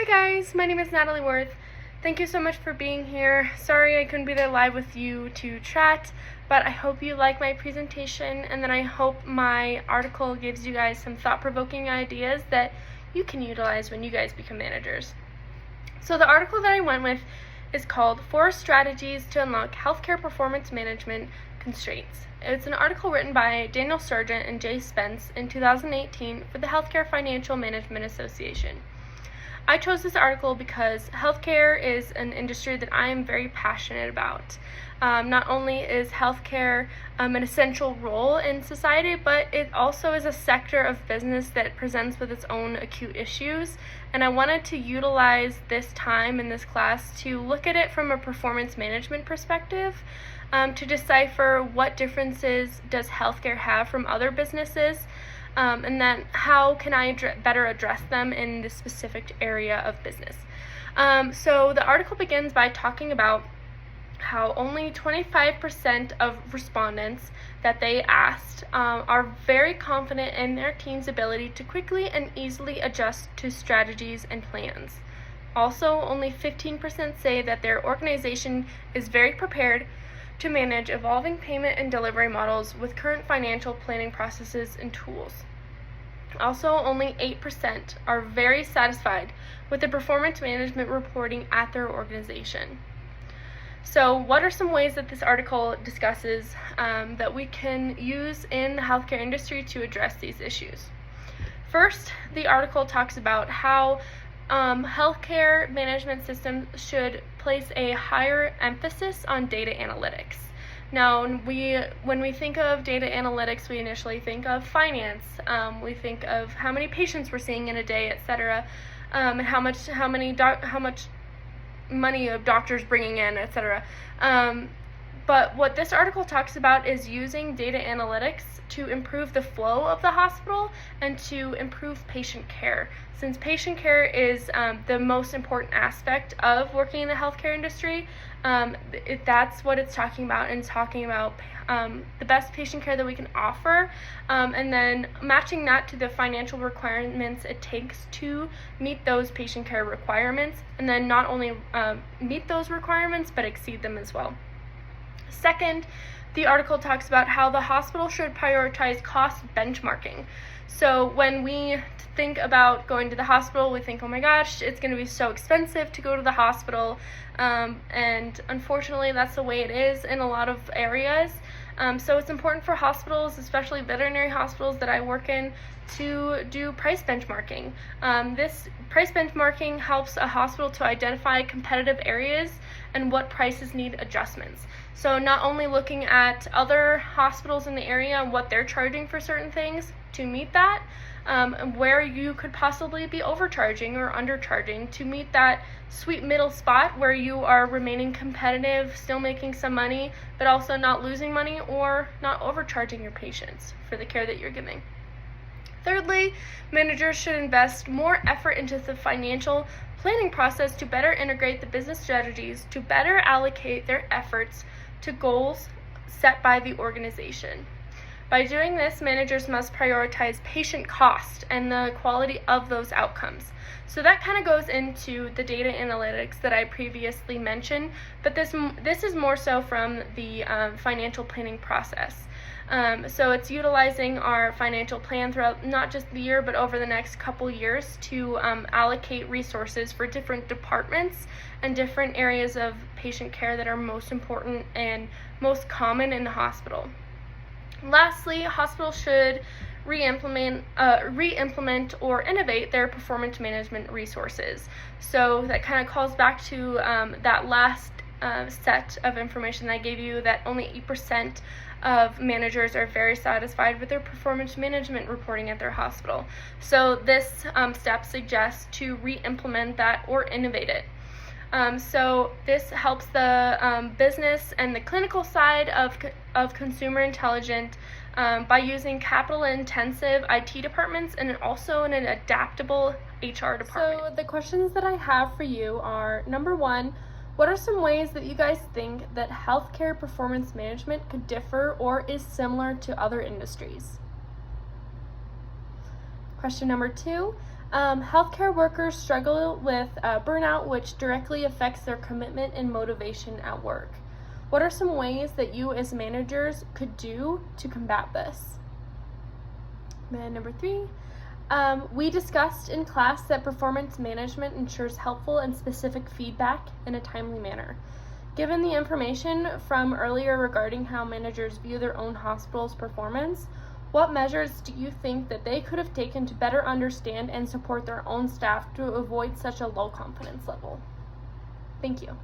Hi guys, my name is Natalie Worth. Thank you so much for being here. Sorry I couldn't be there live with you to chat, but I hope you like my presentation, and then I hope my article gives you guys some thought-provoking ideas that you can utilize when you guys become managers. So the article that I went with is called 4 Strategies to Unlock Healthcare Performance Management Constraints. It's an article written by Daniel Sargent and Jay Spence in 2018 for the Healthcare Financial Management Association. I chose this article because healthcare is an industry that I am very passionate about. Not only is healthcare an essential role in society, but it also is a sector of business that presents with its own acute issues, and I wanted to utilize this time in this class to look at it from a performance management perspective, to decipher what differences does healthcare have from other businesses, and then how can I better address them in this specific area of business. So the article begins by talking about how only 25% of respondents that they asked are very confident in their team's ability to quickly and easily adjust to strategies and plans. Also, only 15% say that their organization is very prepared to manage evolving payment and delivery models with current financial planning processes and tools. Also, only 8% are very satisfied with the performance management reporting at their organization. So, what are some ways that this article discusses that we can use in the healthcare industry to address these issues? First, the article talks about how healthcare management systems should place a higher emphasis on data analytics. Now, when we think of data analytics, we initially think of finance. We think of how many patients we're seeing in a day, etc., and how much money a doctor's bringing in, etc. But what this article talks about is using data analytics to improve the flow of the hospital and to improve patient care. Since patient care is the most important aspect of working in the healthcare industry, that's what it's talking about, and it's talking about the best patient care that we can offer, and then matching that to the financial requirements it takes to meet those patient care requirements, and then not only meet those requirements, but exceed them as well. Second, the article talks about how the hospital should prioritize cost benchmarking. So when we think about going to the hospital, we think, oh my gosh, it's going to be so expensive to go to the hospital, and unfortunately that's the way it is in a lot of areas. So it's important for hospitals, especially veterinary hospitals that I work in, to do price benchmarking. This price benchmarking helps a hospital to identify competitive areas and what prices need adjustments. So not only looking at other hospitals in the area and what they're charging for certain things to meet that, where you could possibly be overcharging or undercharging to meet that sweet middle spot where you are remaining competitive, still making some money, but also not losing money or not overcharging your patients for the care that you're giving. Thirdly, managers should invest more effort into the financial planning process to better integrate the business strategies, to better allocate their efforts to goals set by the organization. By doing this, managers must prioritize patient cost and the quality of those outcomes. So that kind of goes into the data analytics that I previously mentioned, but this is more so from the financial planning process. So it's utilizing our financial plan throughout not just the year, but over the next couple years to allocate resources for different departments and different areas of patient care that are most important and most common in the hospital. Lastly, hospitals should re-implement or innovate their performance management resources. So that kind of calls back to that last set of information that I gave you, that only 8% of managers are very satisfied with their performance management reporting at their hospital. So this step suggests to re-implement that or innovate it. So this helps the business and the clinical side of consumer intelligence by using capital-intensive IT departments and also in an adaptable HR department. So the questions that I have for you are, number 1, what are some ways that you guys think that healthcare performance management could differ or is similar to other industries? Question number 2, Healthcare workers struggle with burnout, which directly affects their commitment and motivation at work. What are some ways that you as managers could do to combat this? And number 3, we discussed in class that performance management ensures helpful and specific feedback in a timely manner. Given the information from earlier regarding how managers view their own hospital's performance, what measures do you think that they could have taken to better understand and support their own staff to avoid such a low confidence level? Thank you.